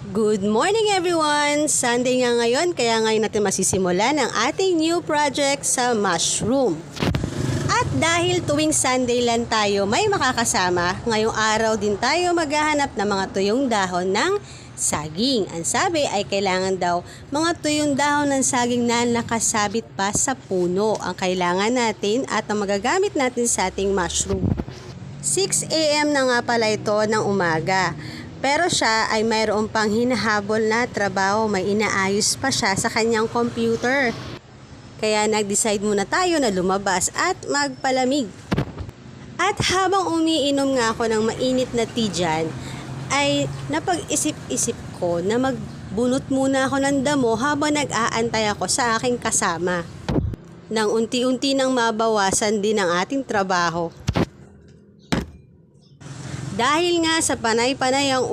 Good morning everyone! Sunday nga ngayon, kaya ngayon natin masisimulan ang ating new project sa mushroom. At dahil tuwing Sunday lang tayo may makakasama, ngayong araw din tayo maghahanap ng mga tuyong dahon ng saging. Ang sabi ay kailangan daw mga tuyong dahon ng saging na nakasabit pa sa puno ang kailangan natin at ang magagamit natin sa ating mushroom. 6 AM na nga pala ito ng umaga. Pero siya ay mayroon pang hinahabol na trabaho, may inaayos pa siya sa kanyang computer. Kaya nag-decide muna tayo na lumabas at magpalamig. At habang umiinom nga ako ng mainit na tea dyan, ay napag-isip-isip ko na magbunot muna ako ng damo habang nag-aantay ako sa aking kasama. Nang unti-unti nang mabawasan din ang ating trabaho. Dahil nga sa panay-panay ang ulan,